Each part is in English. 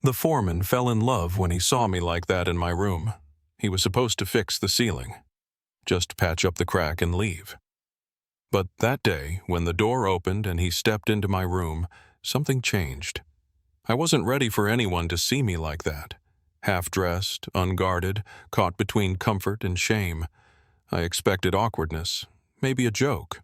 The foreman fell in love when he saw me like that in my room. He was supposed to fix the ceiling, just patch up the crack and leave. But that day, when the door opened and he stepped into my room, something changed. I wasn't ready for anyone to see me like that. Half-dressed, unguarded, caught between comfort and shame. I expected awkwardness, maybe a joke.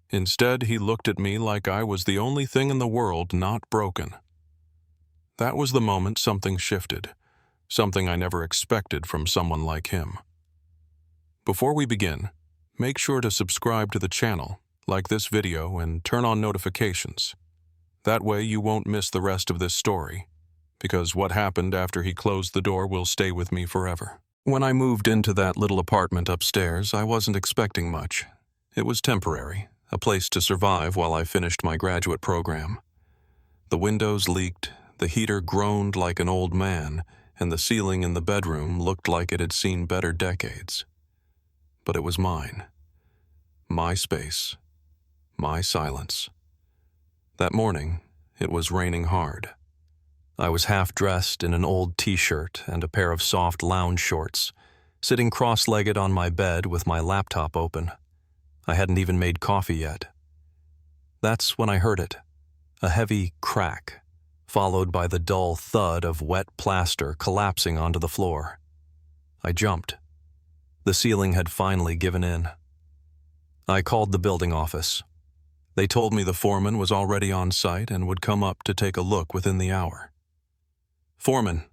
Instead, he looked at me like I was the only thing in the world not broken. That was the moment something shifted, something I never expected from someone like him. Before we begin, make sure to subscribe to the channel, like this video, and turn on notifications. That way you won't miss the rest of this story, because what happened after he closed the door will stay with me forever. When I moved into that little apartment upstairs, I wasn't expecting much. It was temporary, a place to survive while I finished my graduate program. The windows leaked, the heater groaned like an old man, and the ceiling in the bedroom looked like it had seen better decades. But it was mine. My space. My silence. That morning, it was raining hard. I was half-dressed in an old t-shirt and a pair of soft lounge shorts, sitting cross-legged on my bed with my laptop open. I hadn't even made coffee yet. That's when I heard it, a heavy crack, followed by the dull thud of wet plaster collapsing onto the floor. I jumped. The ceiling had finally given in. I called the building office. They told me the foreman was already on site and would come up to take a look within the hour. "Foreman,"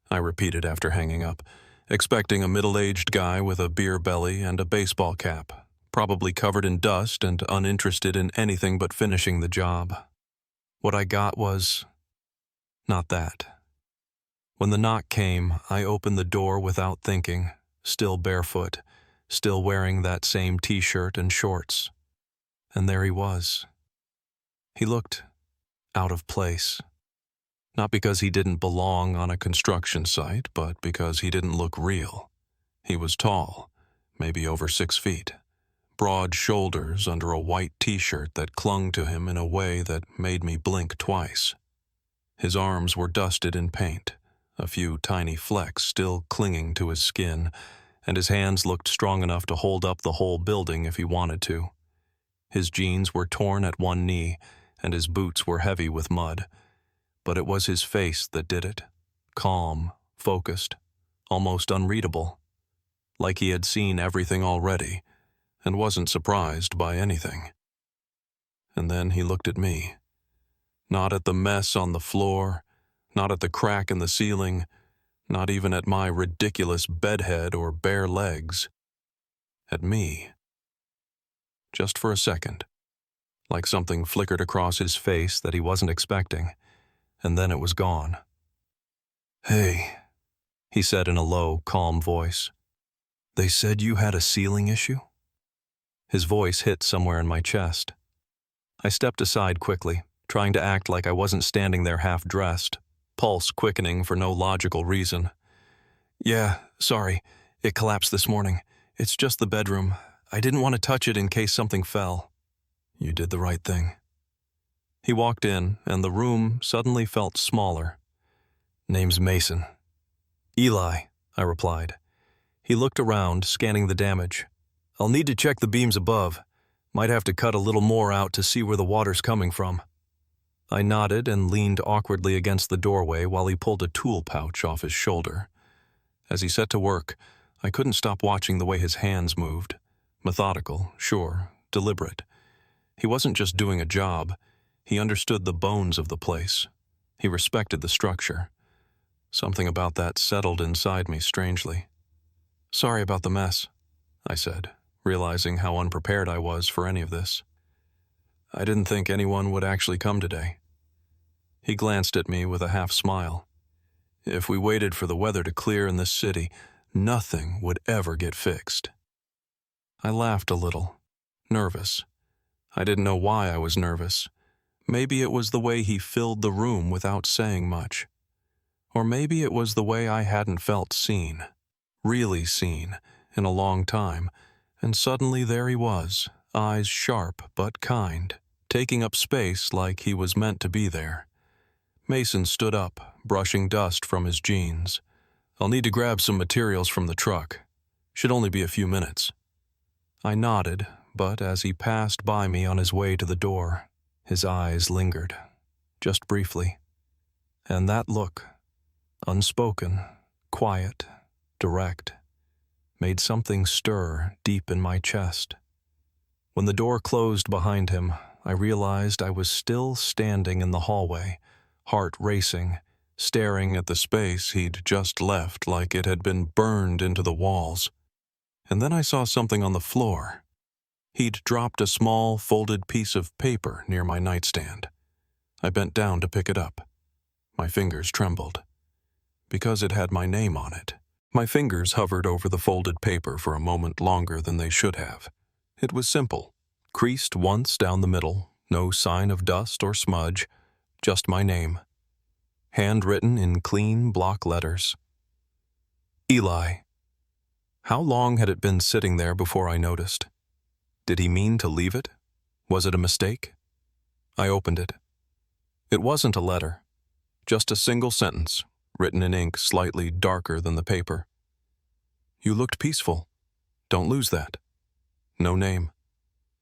I repeated after hanging up, expecting a middle-aged guy with a beer belly and a baseball cap, probably covered in dust and uninterested in anything but finishing the job. What I got was not that. When the knock came, I opened the door without thinking, still barefoot, still wearing that same t-shirt and shorts. And there he was. He looked out of place. Not because he didn't belong on a construction site, but because he didn't look real. He was tall, maybe over 6 feet, broad shoulders under a white t-shirt that clung to him in a way that made me blink twice. His arms were dusted in paint, a few tiny flecks still clinging to his skin, and his hands looked strong enough to hold up the whole building if he wanted to. His jeans were torn at one knee, and his boots were heavy with mud. But it was his face that did it, calm, focused, almost unreadable, like he had seen everything already and wasn't surprised by anything. And then he looked at me. Not at the mess on the floor, not at the crack in the ceiling, not even at my ridiculous bedhead or bare legs. At me. Just for a second, like something flickered across his face that he wasn't expecting, and then it was gone. "Hey," he said in a low, calm voice. "They said you had a ceiling issue?" His voice hit somewhere in my chest. I stepped aside quickly, trying to act like I wasn't standing there half-dressed, pulse quickening for no logical reason. "Yeah, sorry, it collapsed this morning. It's just the bedroom. I didn't want to touch it in case something fell." "You did the right thing." He walked in, and the room suddenly felt smaller. "Name's Mason." "Eli," I replied. He looked around, scanning the damage. "I'll need to check the beams above. Might have to cut a little more out to see where the water's coming from." I nodded and leaned awkwardly against the doorway while he pulled a tool pouch off his shoulder. As he set to work, I couldn't stop watching the way his hands moved. Methodical, sure, deliberate. He wasn't just doing a job. He understood the bones of the place. He respected the structure. Something about that settled inside me strangely. "Sorry about the mess," I said, realizing how unprepared I was for any of this. "I didn't think anyone would actually come today." He glanced at me with a half-smile. "If we waited for the weather to clear in this city, nothing would ever get fixed." I laughed a little, nervous. I didn't know why I was nervous. Maybe it was the way he filled the room without saying much. Or maybe it was the way I hadn't felt seen, really seen, in a long time, and suddenly there he was, eyes sharp but kind, taking up space like he was meant to be there. Mason stood up, brushing dust from his jeans. I'll need to grab some materials from the truck. Should only be a few minutes. I nodded, but as he passed by me on his way to the door, his eyes lingered, just briefly. And that look, unspoken, quiet, direct, made something stir deep in my chest. When the door closed behind him, I realized I was still standing in the hallway, heart racing, staring at the space he'd just left like it had been burned into the walls. And then I saw something on the floor. He'd dropped a small, folded piece of paper near my nightstand. I bent down to pick it up. My fingers trembled. Because it had my name on it. My fingers hovered over the folded paper for a moment longer than they should have. It was simple. Creased once down the middle, no sign of dust or smudge, just my name. Handwritten in clean block letters. Eli. How long had it been sitting there before I noticed? Did he mean to leave it? Was it a mistake? I opened it. It wasn't a letter. Just a single sentence, written in ink slightly darker than the paper. You looked peaceful. Don't lose that. No name.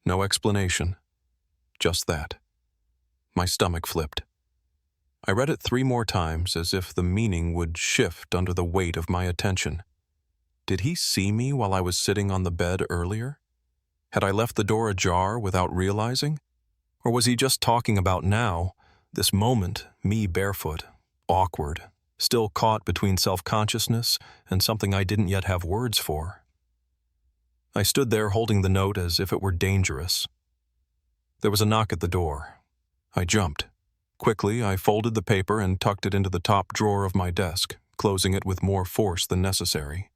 No explanation. Just that. My stomach flipped. I read it 3 more times as if the meaning would shift under the weight of my attention. Did he see me while I was sitting on the bed earlier? Had I left the door ajar without realizing? Or was he just talking about now, this moment, me barefoot, awkward, still caught between self-consciousness and something I didn't yet have words for? I stood there holding the note as if it were dangerous. There was a knock at the door. I jumped. Quickly, I folded the paper and tucked it into the top drawer of my desk, closing it with more force than necessary.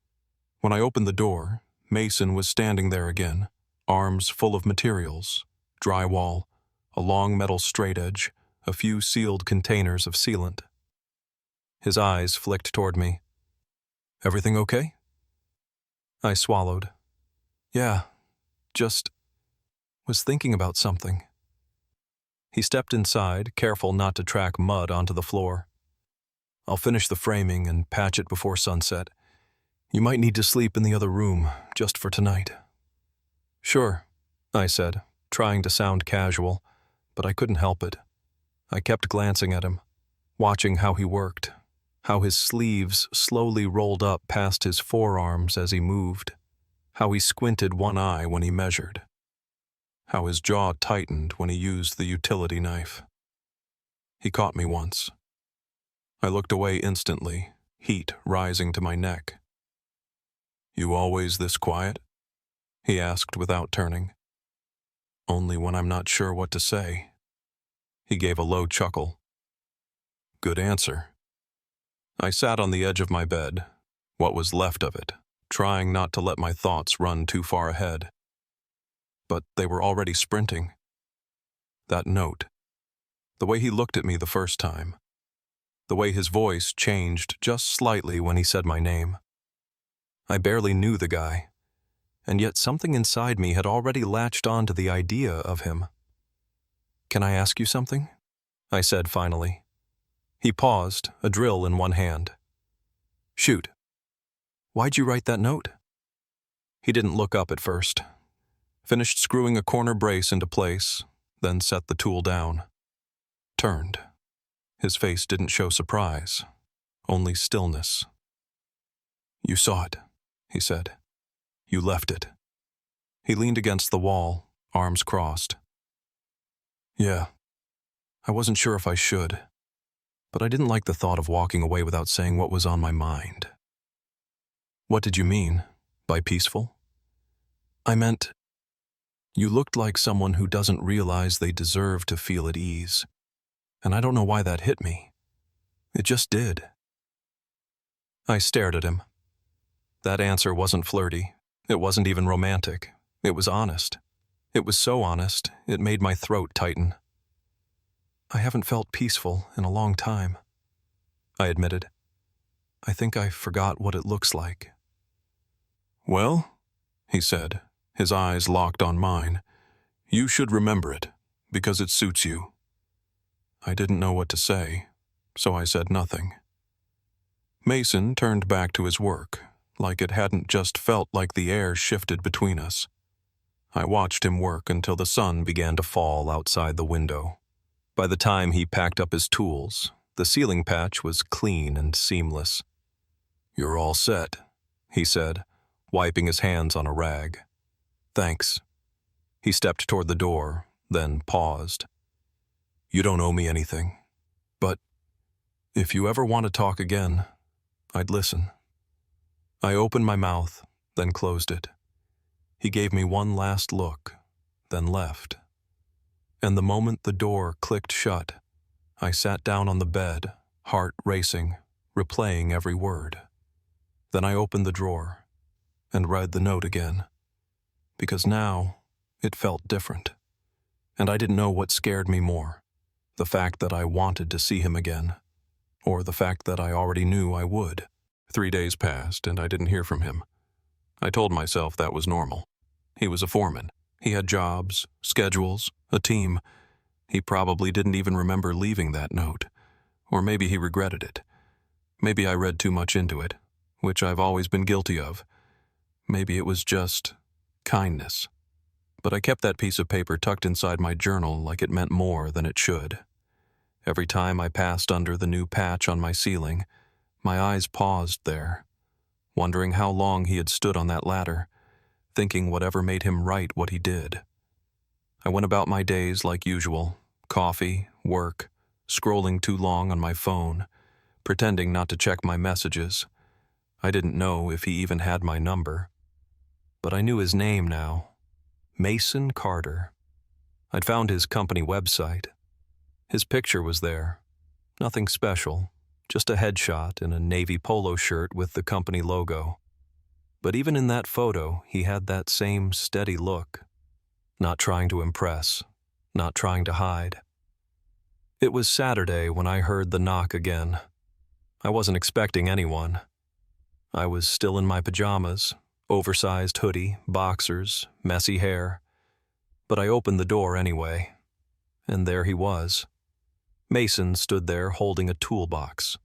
When I opened the door, Mason was standing there again, arms full of materials, drywall, a long metal straightedge, a few sealed containers of sealant. His eyes flicked toward me. Everything okay? I swallowed. Yeah, just was thinking about something. He stepped inside, careful not to track mud onto the floor. I'll finish the framing and patch it before sunset. You might need to sleep in the other room, just for tonight. Sure, I said, trying to sound casual, but I couldn't help it. I kept glancing at him, watching how he worked, how his sleeves slowly rolled up past his forearms as he moved, how he squinted one eye when he measured, how his jaw tightened when he used the utility knife. He caught me once. I looked away instantly, heat rising to my neck. You always this quiet? He asked without turning. Only when I'm not sure what to say. He gave a low chuckle. Good answer. I sat on the edge of my bed, what was left of it, trying not to let my thoughts run too far ahead. But they were already sprinting. That note. The way he looked at me the first time. The way his voice changed just slightly when he said my name. I barely knew the guy, and yet something inside me had already latched on to the idea of him. Can I ask you something? I said finally. He paused, a drill in one hand. Shoot. Why'd you write that note? He didn't look up at first. Finished screwing a corner brace into place, then set the tool down. Turned. His face didn't show surprise, only stillness. You saw it, he said. You left it. He leaned against the wall, arms crossed. Yeah, I wasn't sure if I should, but I didn't like the thought of walking away without saying what was on my mind. What did you mean by peaceful? I meant, you looked like someone who doesn't realize they deserve to feel at ease, and I don't know why that hit me. It just did. I stared at him. That answer wasn't flirty. It wasn't even romantic. It was honest. It was so honest, it made my throat tighten. I haven't felt peaceful in a long time, I admitted. I think I forgot what it looks like. Well, he said, his eyes locked on mine, you should remember it, because it suits you. I didn't know what to say. so I said nothing. Mason turned back to his work, like it hadn't just felt like the air shifted between us. I watched him work until the sun began to fall outside the window. By the time he packed up his tools, the ceiling patch was clean and seamless. "You're all set," he said, wiping his hands on a rag. "Thanks." He stepped toward the door, then paused. "You don't owe me anything, but if you ever want to talk again, I'd listen." I opened my mouth, then closed it. He gave me one last look, then left. And the moment the door clicked shut, I sat down on the bed, heart racing, replaying every word. Then I opened the drawer and read the note again, because now it felt different. And I didn't know what scared me more, the fact that I wanted to see him again, or the fact that I already knew I would. 3 days passed and I didn't hear from him. I told myself that was normal. He was a foreman. He had jobs, schedules, a team. He probably didn't even remember leaving that note. Or maybe he regretted it. Maybe I read too much into it, which I've always been guilty of. Maybe it was just kindness. But I kept that piece of paper tucked inside my journal like it meant more than it should. Every time I passed under the new patch on my ceiling, my eyes paused there, wondering how long he had stood on that ladder, thinking whatever made him write what he did. I went about my days like usual, coffee, work, scrolling too long on my phone, pretending not to check my messages. I didn't know if he even had my number. But I knew his name now. Mason Carter. I'd found his company website. His picture was there. Nothing special, just a headshot in a navy polo shirt with the company logo. But even in that photo, he had that same steady look. Not trying to impress, not trying to hide. It was Saturday when I heard the knock again. I wasn't expecting anyone. I was still in my pajamas, oversized hoodie, boxers, messy hair. But I opened the door anyway. And there he was. Mason stood there holding a toolbox.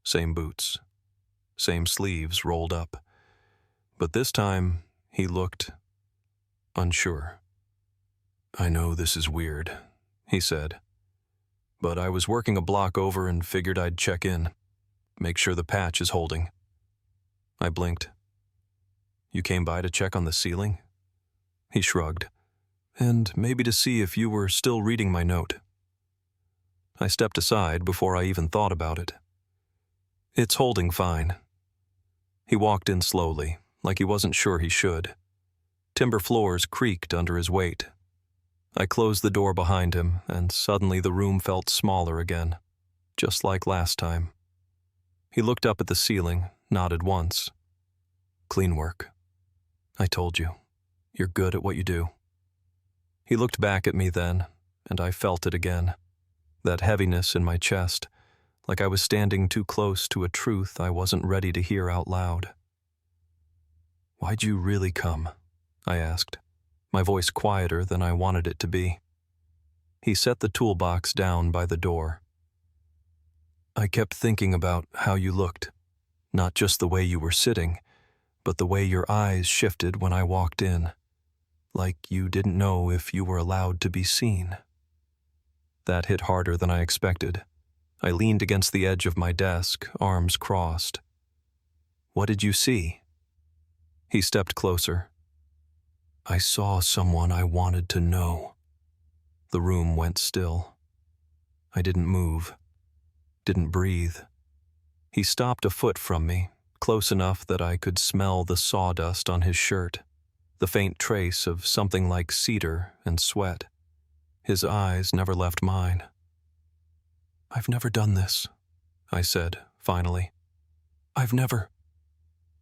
Same boots. Same sleeves rolled up. But this time, he looked unsure. "I know this is weird," he said. "But I was working a block over and figured I'd check in. Make sure the patch is holding." I blinked. "You came by to check on the ceiling?" He shrugged. "And maybe to see if you were still reading my note." I stepped aside before I even thought about it. "It's holding fine." He walked in slowly, like he wasn't sure he should. Timber floors creaked under his weight. I closed the door behind him, and suddenly the room felt smaller again, just like last time. He looked up at the ceiling, nodded once. "Clean work. I told you. You're good at what you do." He looked back at me then, and I felt it again. That heaviness in my chest, like I was standing too close to a truth I wasn't ready to hear out loud. "Why'd you really come?" I asked, my voice quieter than I wanted it to be. He set the toolbox down by the door. "I kept thinking about how you looked, not just the way you were sitting, but the way your eyes shifted when I walked in, like you didn't know if you were allowed to be seen." That hit harder than I expected. I leaned against the edge of my desk, arms crossed. "What did you see?" He stepped closer. "I saw someone I wanted to know." The room went still. I didn't move, didn't breathe. He stopped a foot from me, close enough that I could smell the sawdust on his shirt, the faint trace of something like cedar and sweat. His eyes never left mine. "I've never done this," I said, finally. "I've never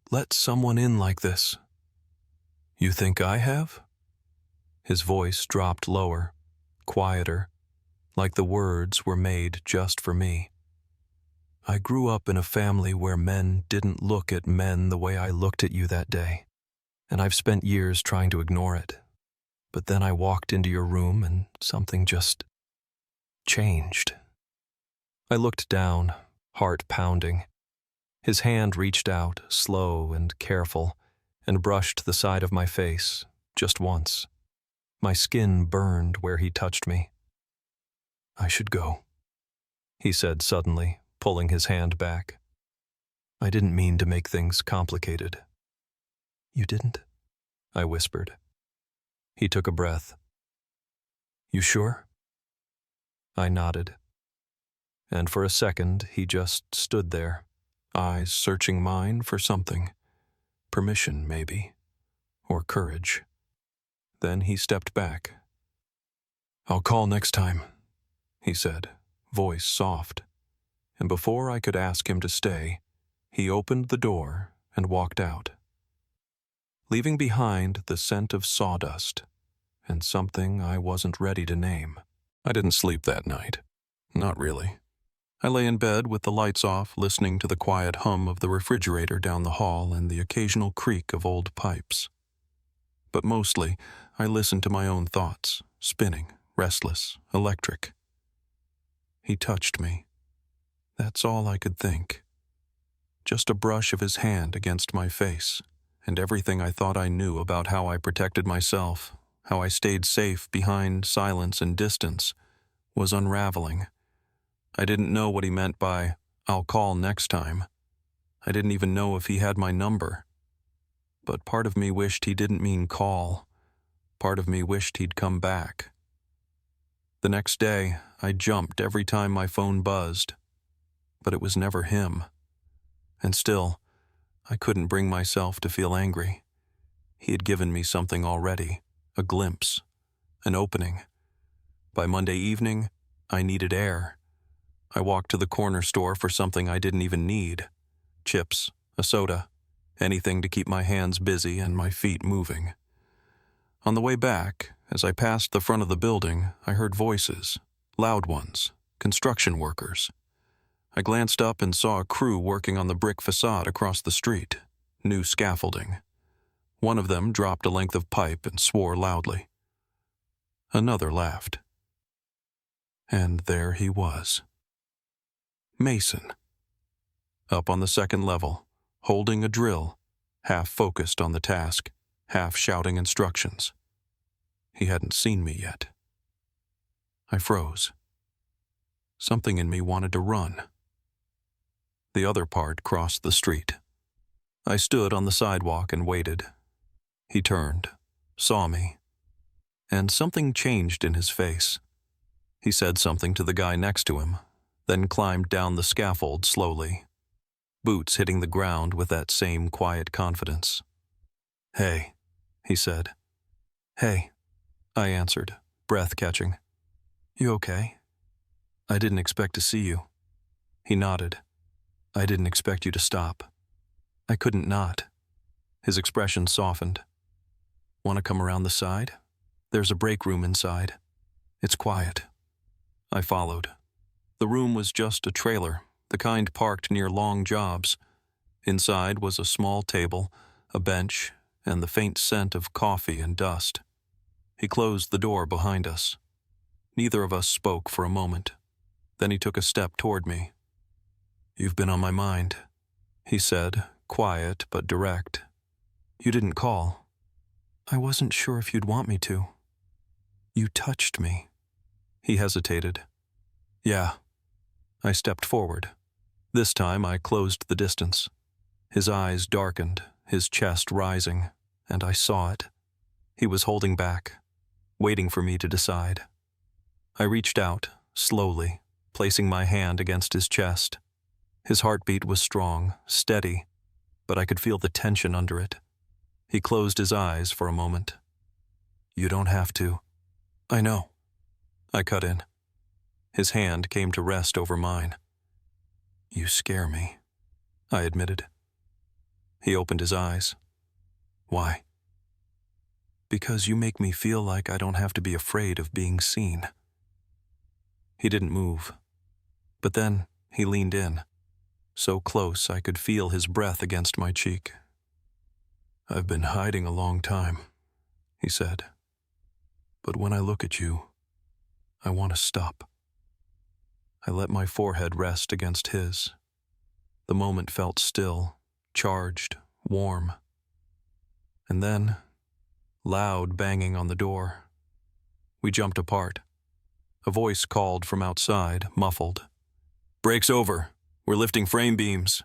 let someone in like this." "You think I have?" His voice dropped lower, quieter, like the words were made just for me. "I grew up in a family where men didn't look at men the way I looked at you that day, and I've spent years trying to ignore it. But then I walked into your room and something just changed." I looked down, heart pounding. His hand reached out, slow and careful, and brushed the side of my face, just once. My skin burned where he touched me. "I should go," he said suddenly, pulling his hand back. "I didn't mean to make things complicated." "You didn't?" I whispered. He took a breath. "You sure?" I nodded. And for a second, he just stood there, eyes searching mine for something. Permission, maybe. Or courage. Then he stepped back. "I'll call next time," he said, voice soft. And before I could ask him to stay, he opened the door and walked out, leaving behind the scent of sawdust and something I wasn't ready to name. I didn't sleep that night. Not really. I lay in bed with the lights off, listening to the quiet hum of the refrigerator down the hall and the occasional creak of old pipes. But mostly, I listened to my own thoughts, spinning, restless, electric. He touched me. That's all I could think. Just a brush of his hand against my face, and everything I thought I knew about how I protected myself, how I stayed safe behind silence and distance, was unraveling. I didn't know what he meant by, "I'll call next time." I didn't even know if he had my number. But part of me wished he didn't mean call. Part of me wished he'd come back. The next day, I jumped every time my phone buzzed. But it was never him. And still, I couldn't bring myself to feel angry. He had given me something already, a glimpse, an opening. By Monday evening, I needed air. I walked to the corner store for something I didn't even need. Chips, a soda, anything to keep my hands busy and my feet moving. On the way back, as I passed the front of the building, I heard voices, loud ones, construction workers. I glanced up and saw a crew working on the brick facade across the street, new scaffolding. One of them dropped a length of pipe and swore loudly. Another laughed. And there he was. Mason. Up on the second level, holding a drill, half focused on the task, half shouting instructions. He hadn't seen me yet. I froze. Something in me wanted to run. The other part crossed the street. I stood on the sidewalk and waited. He turned, saw me, and something changed in his face. He said something to the guy next to him, then climbed down the scaffold slowly, boots hitting the ground with that same quiet confidence. "Hey," he said. "Hey," I answered, breath catching. "You okay?" "I didn't expect to see you." He nodded. "I didn't expect you to stop." I couldn't not. His expression softened. "Want to come around the side? There's a break room inside. It's quiet." I followed. The room was just a trailer, the kind parked near long jobs. Inside was a small table, a bench, and the faint scent of coffee and dust. He closed the door behind us. Neither of us spoke for a moment. Then he took a step toward me. "You've been on my mind," he said, quiet but direct. "You didn't call." "I wasn't sure if you'd want me to." "You touched me." He hesitated. "Yeah." I stepped forward. This time I closed the distance. His eyes darkened, his chest rising, and I saw it. He was holding back, waiting for me to decide. I reached out, slowly, placing my hand against his chest. His heartbeat was strong, steady, but I could feel the tension under it. He closed his eyes for a moment. "You don't have to." "I know." I cut in. His hand came to rest over mine. "You scare me," I admitted. He opened his eyes. "Why?" "Because you make me feel like I don't have to be afraid of being seen." He didn't move. But then he leaned in, so close I could feel his breath against my cheek. "I've been hiding a long time," he said. "But when I look at you, I want to stop." I let my forehead rest against his. The moment felt still, charged, warm. And then, loud banging on the door. We jumped apart. A voice called from outside, muffled. "Break's over. We're lifting frame beams."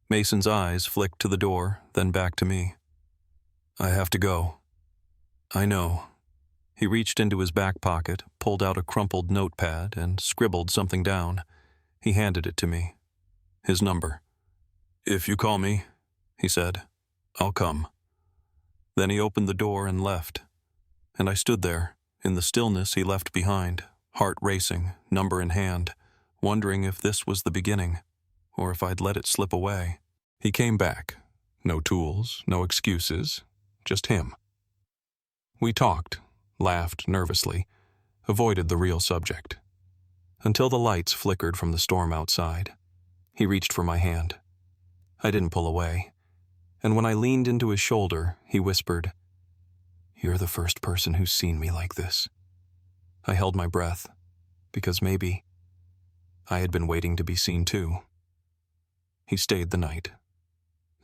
Mason's eyes flicked to the door, then back to me. "I have to go." "I know." He reached into his back pocket, pulled out a crumpled notepad, and scribbled something down. He handed it to me. His number. "If you call me," he said, "I'll come." Then he opened the door and left. And I stood there, in the stillness he left behind, heart racing, number in hand, wondering if this was the beginning, or if I'd let it slip away. He came back. No tools, no excuses, just him. We talked, laughed nervously, avoided the real subject. Until the lights flickered from the storm outside. He reached for my hand. I didn't pull away. And when I leaned into his shoulder, he whispered, "You're the first person who's seen me like this." I held my breath, because maybe I had been waiting to be seen too. He stayed the night.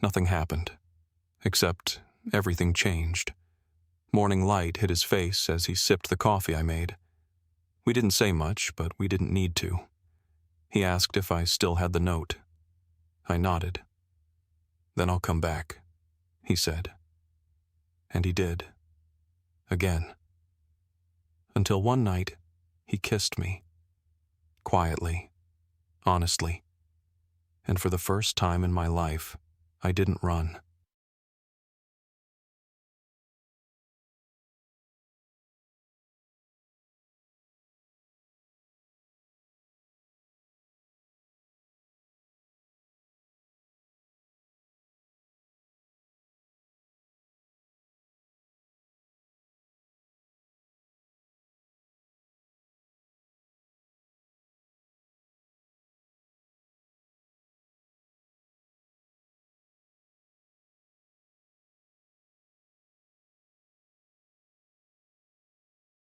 Nothing happened, except everything changed. Morning light hit his face as he sipped the coffee I made. We didn't say much, but we didn't need to. He asked if I still had the note. I nodded. "Then I'll come back," he said. And he did. Again. Until one night, he kissed me. Quietly. Honestly. And for the first time in my life, I didn't run.